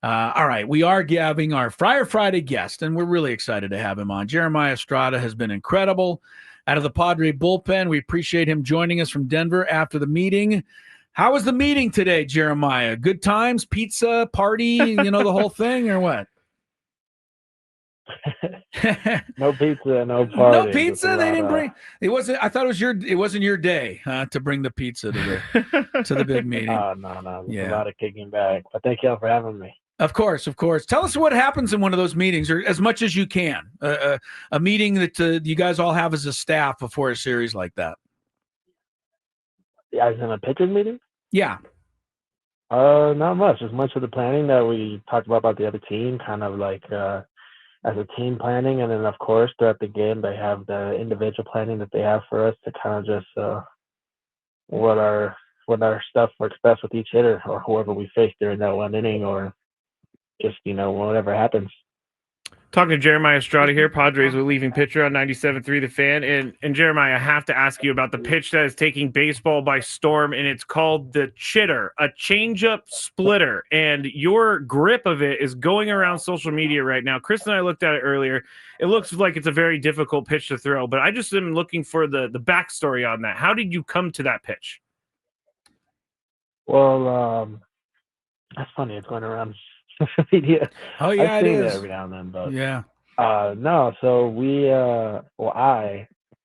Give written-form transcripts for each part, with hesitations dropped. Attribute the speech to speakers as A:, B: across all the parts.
A: All right, we are having our Friar Friday guest, and we're really excited to have him on. Jeremiah Estrada has been incredible out of the Padre bullpen. We appreciate him joining us from Denver after the meeting. How was the meeting today, Jeremiah? Good times, pizza, party, the whole thing, or what?
B: No pizza, no
A: No
B: party. Just a
A: pizza. They
B: lot
A: didn't
B: of.
A: bring. It wasn't. I thought it wasn't your day to bring the pizza to the big meeting.
B: No, no, just a
A: Yeah.
B: lot of kicking back. But thank y'all for having me.
A: Of course, of course. Tell us what happens in one of those meetings, or as much as you can. A meeting that you guys all have as a staff before a series like that.
B: As in a pitchers meeting?
A: Yeah.
B: Not much. As much of the planning that we talked about the other team, kind of like as a team planning, and then of course throughout the game they have the individual planning that they have for us to kind of just what our what our stuff works best with each hitter or whoever we face during that one inning, or just whatever happens.
C: Talking to Jeremiah Estrada here, Padres relieving pitcher on 97.3 The Fan. And Jeremiah, I have to ask you about the pitch that is taking baseball by storm, and it's called the chitter, a changeup splitter. And your grip of it is going around social media right now. Chris and I looked at it earlier. It looks like it's a very difficult pitch to throw, but I just am looking for the backstory on that. How did you come to that pitch?
B: Well, that's funny. It's going around social media.
A: Oh yeah,
B: I've
A: it
B: seen it
A: is.
B: every now and then, but
A: Yeah.
B: no. So it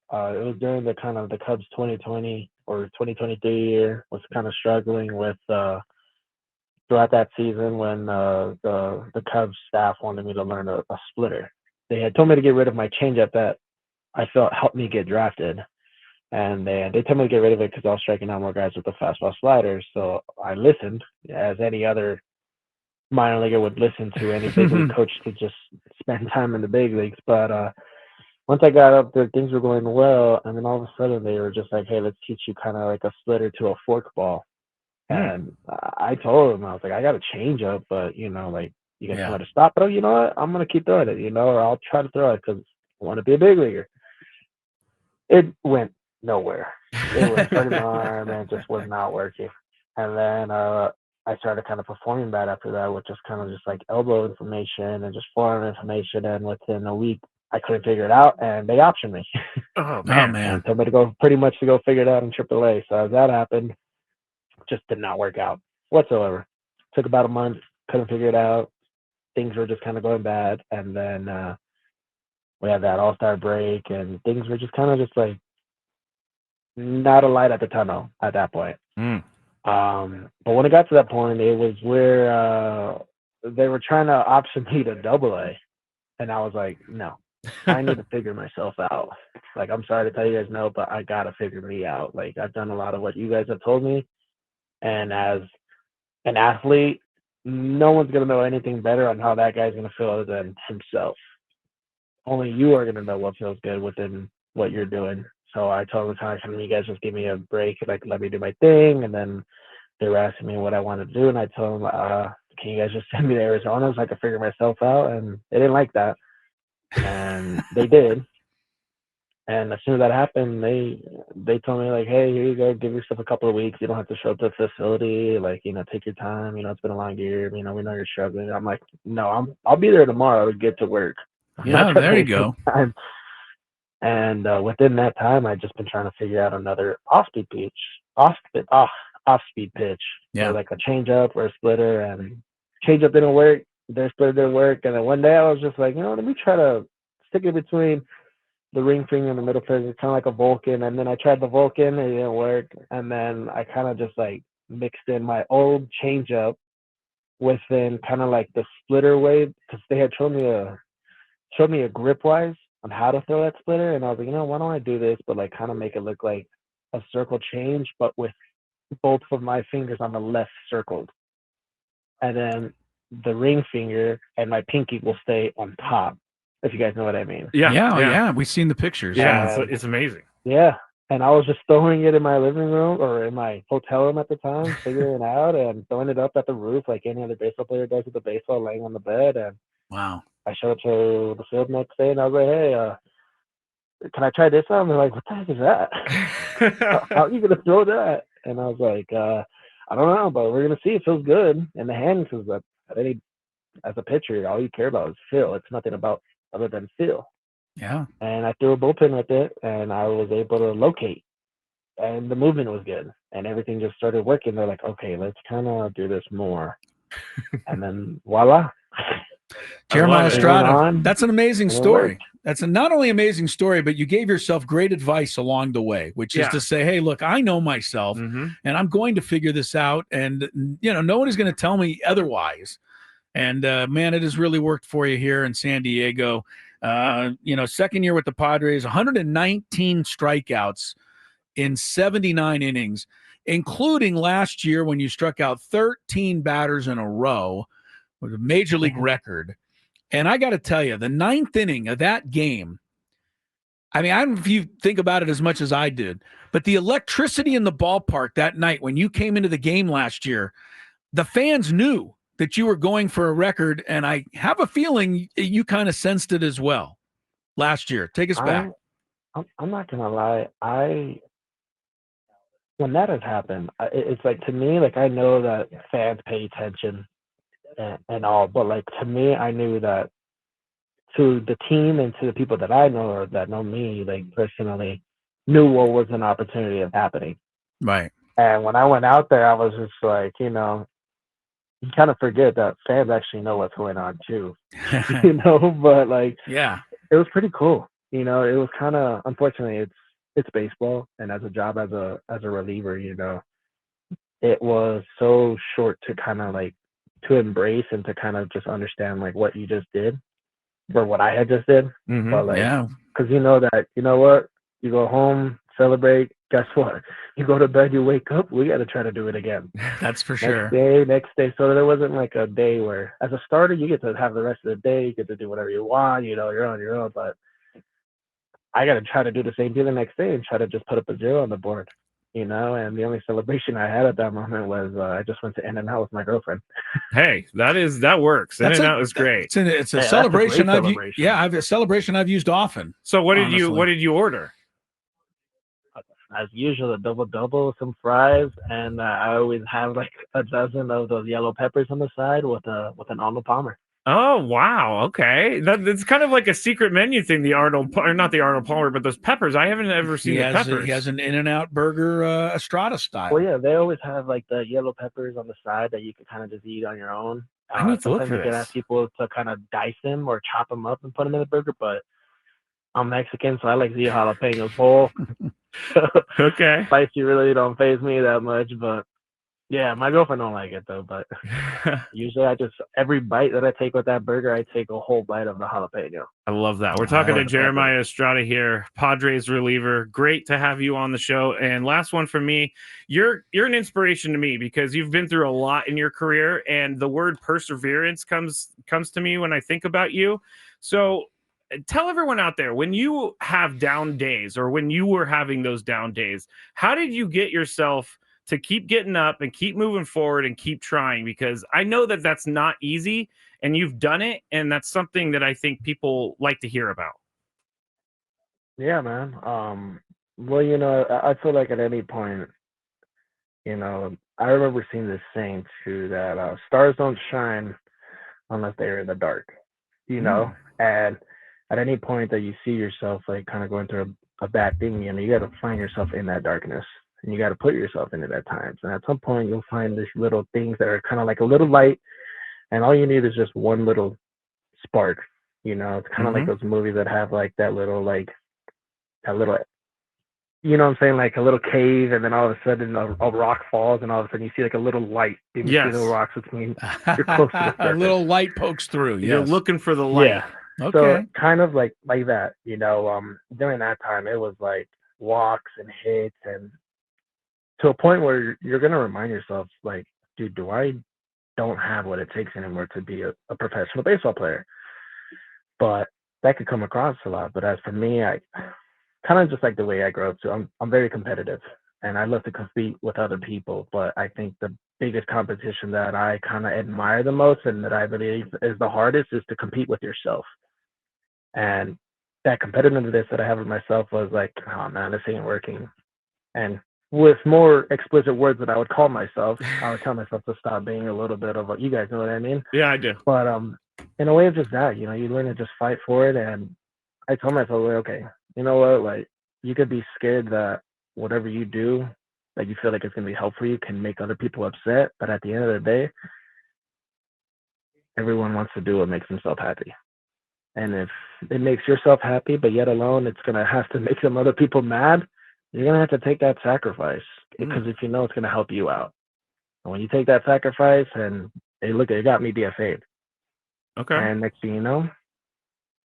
B: was during the kind of the Cubs 2020 or 2023 year, was kind of struggling with throughout that season when the Cubs staff wanted me to learn a splitter. They had told me to get rid of my changeup that I felt helped me get drafted, and they told me to get rid of it because I was striking out more guys with the fastball sliders. So I listened, as any other minor leaguer would listen to any big league coach to just spend time in the big leagues. But once I got up there, things were going well, and then all of a sudden they were just like, "Hey, let's teach you kind of like a splitter to a forkball." And I told them, I was like, "I got to change up, but like you guys tell me to stop, but you know what? I'm gonna keep throwing it, or I'll try to throw it because I want to be a big leaguer." It went nowhere. It was in front of my arm and it just was not working. And then I started kind of performing bad after that, with just kind of just like elbow information and just forearm information. And within a week, I couldn't figure it out, and they optioned me.
C: Oh man!
B: And told me to go figure it out in AAA. So as that happened, just did not work out whatsoever. Took about a month, couldn't figure it out. Things were just kind of going bad, and then we had that All-Star break, and things were just kind of just like not a light at the tunnel at that point. But when it got to that point, it was where they were trying to option me to AA, and I was like, no, I need to figure myself out. Like, I'm sorry to tell you guys no, but I gotta figure me out. Like, I've done a lot of what you guys have told me, and as an athlete, no one's gonna know anything better on how that guy's gonna feel than himself. Only you are gonna know what feels good within what you're doing. So I told them, kind of, you guys just give me a break, like let me do my thing. And then they were asking me what I wanted to do, and I told them, can you guys just send me to Arizona so I can figure myself out? And they didn't like that, and they did. And as soon as that happened, they told me, like, hey, here you go, give yourself a couple of weeks. You don't have to show up to the facility. Like, take your time. It's been a long year. We know you're struggling. I'm like, no, I'll be there tomorrow to get to work.
A: Yeah, there you go.
B: And within that time, I'd just been trying to figure out another off-speed pitch.
A: Yeah,
B: like a changeup or a splitter, and changeup didn't work. Their splitter didn't work, and then one day I was just like, let me try to stick it between the ring finger and the middle finger, kind of like a Vulcan. And then I tried the Vulcan, it didn't work. And then I kind of just like mixed in my old changeup within kind of like the splitter wave, because they had showed me a grip wise on how to throw that splitter, and I was like, why don't I do this, but like kind of make it look like a circle change, but with both of my fingers on the left circled, and then the ring finger and my pinky will stay on top. If you guys know what I mean.
A: Yeah. We've seen the pictures.
C: Yeah, it's amazing.
B: Yeah, and I was just throwing it in my living room or in my hotel room at the time, figuring it out and throwing it up at the roof like any other baseball player does with the baseball, laying on the bed. And
A: wow.
B: I showed up to the field next day, and I was like, hey, can I try this out? And they're like, what the heck is that? How are you going to throw that? And I was like, I don't know, but we're going to see. It feels good in the hand, because at any as a pitcher, all you care about is feel. It's nothing about other than feel.
A: Yeah.
B: And I threw a bullpen with it, and I was able to locate, and the movement was good, and everything just started working. They're like, okay, let's kind of do this more, and then voila.
A: Jeremiah
C: it.
A: Estrada, that's an amazing
B: and it
A: story.
B: worked.
A: That's a not only amazing story, but you gave yourself great advice along the way, which is
C: Yeah.
A: to say, hey, look, I know myself
C: Mm-hmm.
A: and I'm going to figure this out. And, no one is going to tell me otherwise. And, man, it has really worked for you here in San Diego. Second year with the Padres, 119 strikeouts in 79 innings, including last year when you struck out 13 batters in a row with a major league record. And I got to tell you, the ninth inning of that game, I mean, I don't know if you think about it as much as I did, but the electricity in the ballpark that night when you came into the game last year, the fans knew that you were going for a record, and I have a feeling you kind of sensed it as well last year. Take us back.
B: I'm not gonna lie. When that has happened, it's like, to me, like, I know that fans pay attention and all, but like, to me, I knew that to the team and to the people that I know or that know me, like, personally, knew what was an opportunity of happening.
A: Right.
B: And when I went out there, I was just like, you kind of forget that fans actually know what's going on too, but like,
A: Yeah.
B: it was pretty cool. It was kind of, unfortunately, it's baseball, and as a job, as a reliever, it was so short to kind of like to embrace and to kind of just understand like what you just did or what I had just did.
C: Mm-hmm.
B: But like,
A: Yeah.
B: because what, you go home, celebrate. Guess what? You go to bed, you wake up. We got to try to do it again.
A: That's for sure.
B: Next day. So there wasn't like a day where, as a starter, you get to have the rest of the day. You get to do whatever you want. You're on your own. But I got to try to do the same thing the next day and try to just put up a zero on the board. And the only celebration I had at that moment was I just went to In-N-Out with my girlfriend.
C: Hey, that works. In-N-Out is great.
A: It's a
B: Yeah,
A: celebration.
B: that's a great celebration.
A: I've a celebration I've used often.
C: So what
A: honestly.
C: did you order?
B: As usual, a double, some fries, and I always have like a dozen of those yellow peppers on the side with an Arnold Palmer.
C: Oh wow, okay. That's kind of like a secret menu thing. Not the Arnold Palmer, but those peppers. I haven't ever seen the peppers.
A: He has an In-N-Out burger, Estrada style.
B: Well, yeah, they always have like the yellow peppers on the side that you can kind of just eat on your own.
C: I need to look for
B: Sometimes you can
C: this.
B: ask people to kind of dice them or chop them up and put them in the burger, but I'm Mexican, so I like the jalapenos whole.
C: Okay.
B: Spicy really don't faze me that much, but yeah, my girlfriend don't like it though. But usually, every bite that I take with that burger, I take a whole bite of the jalapeno.
C: I love that. We're talking to Jeremiah Estrada here, Padres reliever. Great to have you on the show. And last one from me, you're an inspiration to me because you've been through a lot in your career, and the word perseverance comes to me when I think about you. So tell everyone out there, when you have down days or when you were having those down days, how did you get yourself to keep getting up and keep moving forward and keep trying? Because I know that that's not easy, and you've done it, and that's something that I think people like to hear about.
B: Yeah, man. Well, I feel like at any point, I remember seeing this saying too that stars don't shine unless they're in the dark, and at any point that you see yourself like kind of going through a bad thing, you got to find yourself in that darkness. And you got to put yourself into that times. And at some point, you'll find these little things that are kind of like a little light, and all you need is just one little spark. It's kind of like those movies that have like that little, you know what I'm saying, like a little cave, and then all of a sudden a rock falls, and all of a sudden you see like a little light in between the rocks, which means you're close to the surface.
A: A little light pokes through. Yes.
C: You're looking for the light.
B: Yeah.
A: Okay.
B: So kind of like that, during that time, it was like walks and hits, and to a point where you're going to remind yourself, like, dude, I don't have what it takes anymore to be a professional baseball player. But that could come across a lot. But as for me, I kind of just like the way I grew up. So I'm very competitive, and I love to compete with other people. But I think the biggest competition that I kind of admire the most and that I believe is the hardest is to compete with yourself. And that competitiveness that I have with myself was like, oh man, this ain't working. And with more explicit words that I would call myself. I would tell myself to stop being a little bit of a, you guys know what I mean?
C: Yeah, I do.
B: But in a way of just that, you learn to just fight for it. And I told myself, like, okay, you know what? Like, you could be scared that whatever you do, that you feel like it's going to be helpful for you, can make other people upset. But at the end of the day, everyone wants to do what makes themselves happy. And if it makes yourself happy, but yet alone, it's going to have to make some other people mad, you're going to have to take that sacrifice because if you know it's going to help you out. And when you take that sacrifice and, hey, look, it got me DFA'd.
C: Okay.
B: And next thing you know,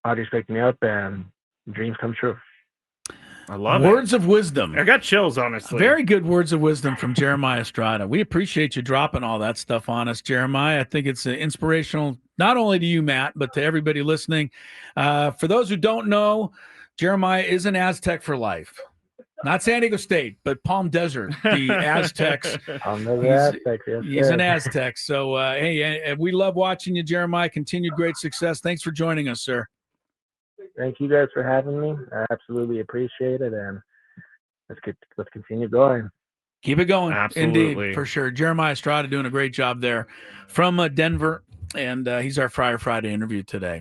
B: Padres picked me up and dreams come true.
C: I love
A: Words of wisdom.
C: I got chills, honestly.
A: Very good words of wisdom from Jeremiah Estrada. We appreciate you dropping all that stuff on us, Jeremiah. I think it's inspirational, not only to you, Matt, but to everybody listening. For those who don't know, Jeremiah is an Aztec for life. Not San Diego State, but Palm Desert, the Aztecs. He's an Aztec. So, hey, we love watching you, Jeremiah. Continued great success. Thanks for joining us, sir.
B: Thank you guys for having me. I absolutely appreciate it, and let's continue going.
A: Keep it going.
C: Absolutely.
A: Indeed, for sure. Jeremiah Estrada doing a great job there from Denver, and he's our Friday interview today.